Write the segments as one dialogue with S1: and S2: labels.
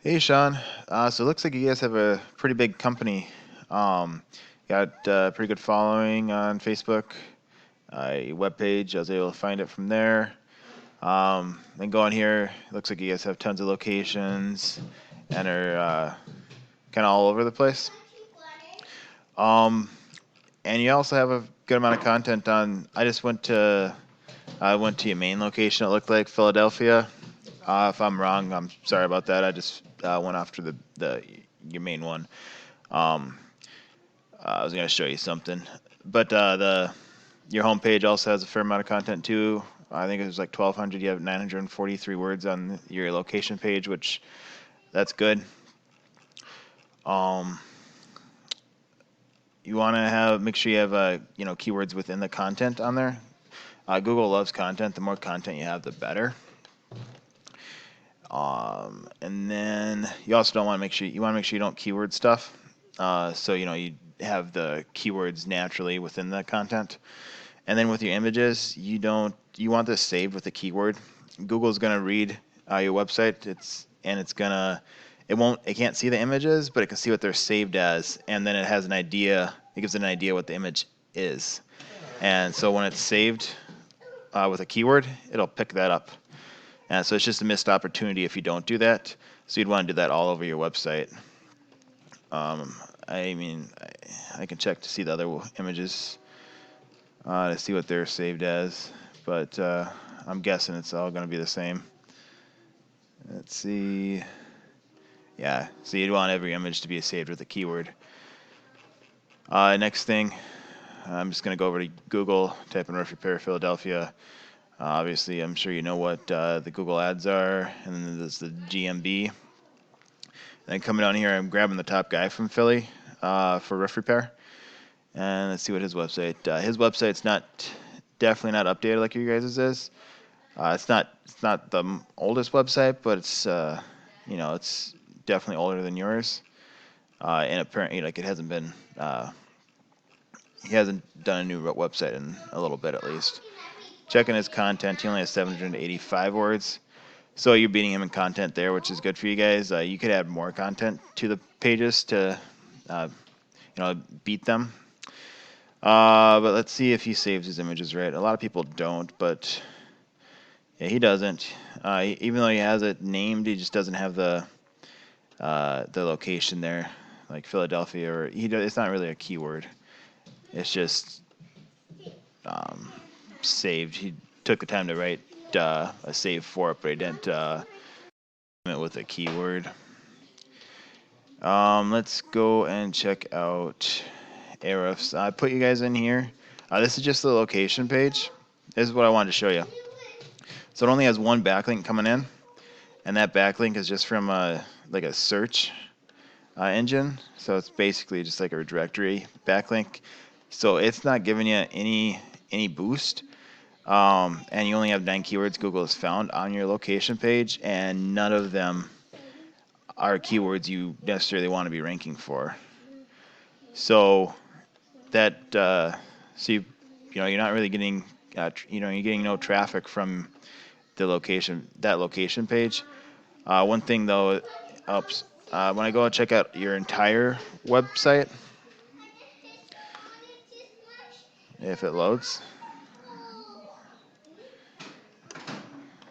S1: Hey Sean, so it looks like you guys have a pretty big company. Um, got a pretty good following on Facebook. Your webpage, I was able to find it from there. Then going here, it looks like you guys have tons of locations and are kind of all over the place. Um, and you also have a good amount of content on. I went to your main location. It looked like Philadelphia. If I'm wrong, I'm sorry about that. I just went after the your main one. Um, I was gonna show you something, but the your homepage also has a fair amount of content too. I think it was like 1,200. You have 943 words on your location page, which that's good. Um, you want to have make sure you have keywords within the content on there. Google loves content. The more content you have, the better. And then you also don't want to make sure you don't keyword stuff. So you have the keywords naturally within the content. And then with your images, you want this saved with a keyword. Google's gonna read your website. It can't see the images, but it can see what they're saved as, and then it has an idea. It gives it an idea what the image is. And so when it's saved with a keyword, it'll pick that up. And so it's just a missed opportunity if you don't do that. So you'd want to do that all over your website. Um, I mean, I can check to see the other images to see what they're saved as, but I'm guessing it's all going to be the same. Let's see. Yeah, so you'd want every image to be saved with a keyword. Next thing, I'm just going to go over to Google, type in roof repair Philadelphia. Obviously, I'm sure you know what the Google ads are, and then there's the GMB. And then coming down here, I'm grabbing the top guy from Philly for roof repair. And let's see what his website. His website's definitely not updated like your guys' is. It's not the oldest website, but it's definitely older than yours. And apparently, like it hasn't been. He hasn't done a new website in a little bit at least. Checking his content, he only has 785 words. So you're beating him in content there, which is good for you guys. You could add more content to the pages to, uh, beat them. But let's see if he saves his images right. A lot of people don't, but yeah, he doesn't. Even though he has it named, he just doesn't have the location there, like Philadelphia, or it's not really a keyword. It's just um, saved. He took the time to write a save for it, but he didn't it with a keyword. Let's go and check out Ahrefs. I put you guys in here. This is just the location page. This is what I wanted to show you. So it only has one backlink coming in, and that backlink is just from like a search engine. So it's basically just like a directory backlink. So it's not giving you any boost. And you only have 9 keywords Google has found on your location page, and none of them are keywords you necessarily want to be ranking for. So you're not really getting you're getting no traffic from that location page. One thing though, when I go and check out your entire website, if it loads.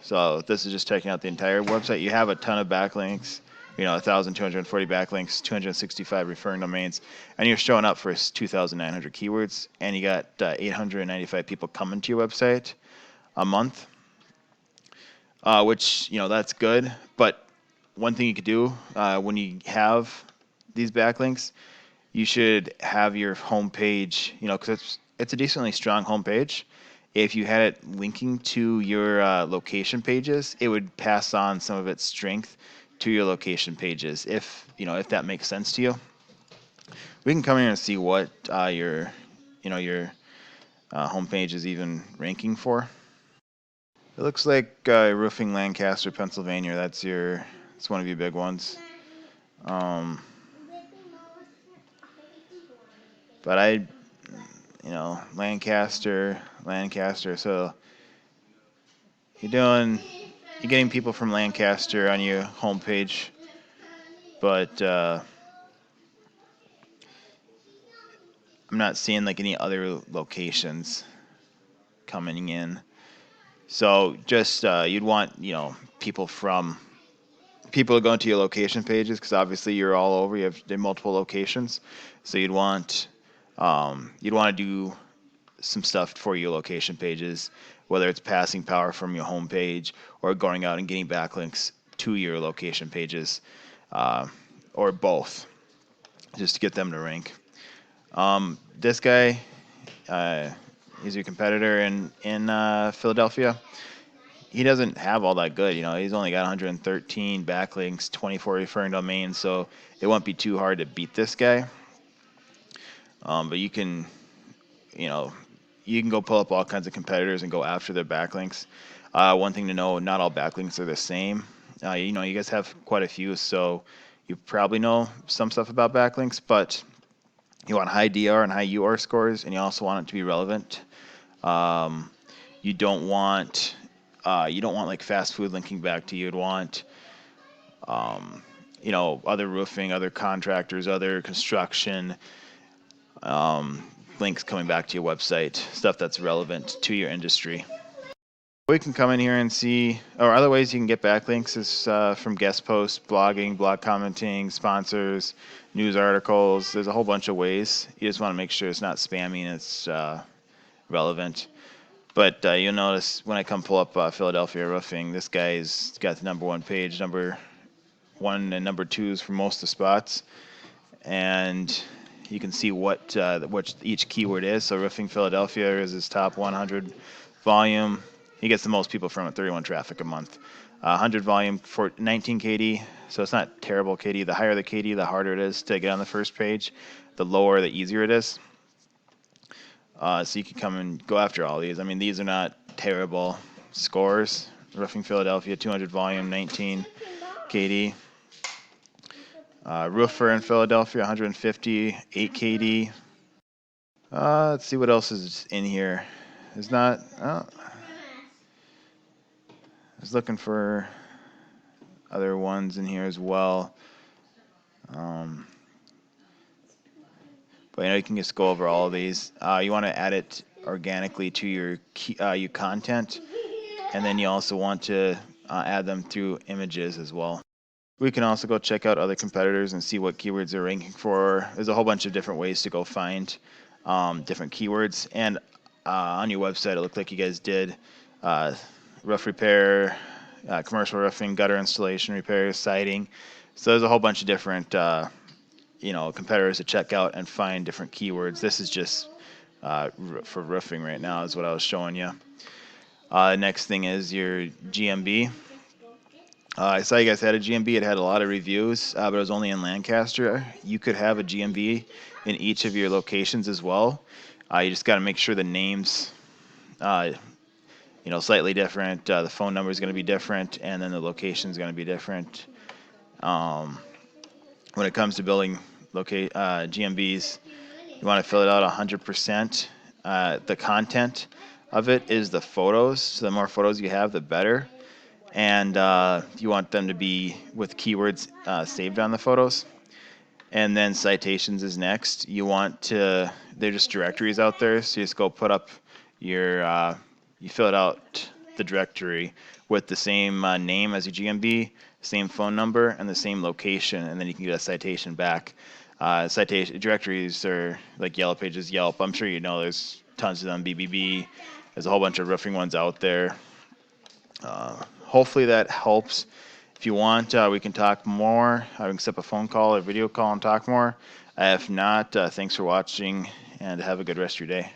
S1: So this is just checking out the entire website. You have a ton of backlinks, 1,240 backlinks, 265 referring domains, and you're showing up for 2,900 keywords, and you got 895 people coming to your website a month, which, that's good. But one thing you could do when you have these backlinks, you should have your homepage, because it's a decently strong homepage. If you had it linking to your location pages, it would pass on some of its strength to your location pages. If that makes sense to you, we can come here and see what your homepage is even ranking for. It looks like roofing Lancaster, Pennsylvania. It's one of your big ones. Um, but Lancaster. So you're getting people from Lancaster on your homepage. but I'm not seeing like any other locations coming in. So just you'd want people to go into your location pages because obviously you're all over. You have multiple locations, so you'd want to do some stuff for your location pages, whether it's passing power from your home page or going out and getting backlinks to your location pages, uh, or both, just to get them to rank. This guy, uh, he's your competitor in Philadelphia. He doesn't have all that good. He's only got 113 backlinks, 24 referring domains, so it won't be too hard to beat this guy. But you can go pull up all kinds of competitors and go after their backlinks. One thing to know, not all backlinks are the same. You guys have quite a few, so you probably know some stuff about backlinks, but you want high DR and high UR scores, and you also want it to be relevant. You don't want like fast food linking back to you. You'd want other roofing, other contractors, other construction links coming back to your website, stuff that's relevant to your industry. We can come in here and see, or other ways you can get backlinks is from guest posts, blogging, blog commenting, sponsors, news articles. There's a whole bunch of ways. You just want to make sure it's not spammy and it's relevant. But you'll notice when I come pull up Philadelphia Roofing, this guy's got the #1 page, #1 and #2s for most of the spots. And you can see what each keyword is. So Roofing Philadelphia is his top 100 volume. He gets the most people from it, 31 traffic a month. 100 volume for 19 KD, so it's not terrible KD. The higher the KD, the harder it is to get on the first page. The lower, the easier it is. So you can come and go after all these. I mean, these are not terrible scores. Roofing Philadelphia, 200 volume, 19 KD. Roofer in Philadelphia, 150, 8 KD. Let's see what else is in here. There's not. I was looking for other ones in here as well. But you can just go over all of these. You want to add it organically to your content, and then you also want to add them through images as well. We can also go check out other competitors and see what keywords they're ranking for. There's a whole bunch of different ways to go find different keywords. And on your website, it looked like you guys did roof repair, commercial roofing, gutter installation repairs, siding. So there's a whole bunch of different competitors to check out and find different keywords. This is just for roofing right now is what I was showing you. Next thing is your GMB. I saw you guys had a GMB. It had a lot of reviews, but it was only in Lancaster. You could have a GMB in each of your locations as well. You just got to make sure the names, slightly different. The phone number is going to be different, and then the location is going to be different. When it comes to building GMBs, you want to fill it out 100%. The content of it is the photos. So the more photos you have, the better. And you want them to be with keywords saved on the photos. And then citations is next. They're just directories out there, so you just go put up you fill it out, the directory, with the same name as your GMB, same phone number, and the same location, and then you can get a citation back. Citation directories are like Yellow Pages, Yelp. I'm sure you know there's tons of them, BBB. There's a whole bunch of roofing ones out there. Hopefully that helps. If you want, we can talk more. We can set up a phone call or video call and talk more. If not, thanks for watching, and have a good rest of your day.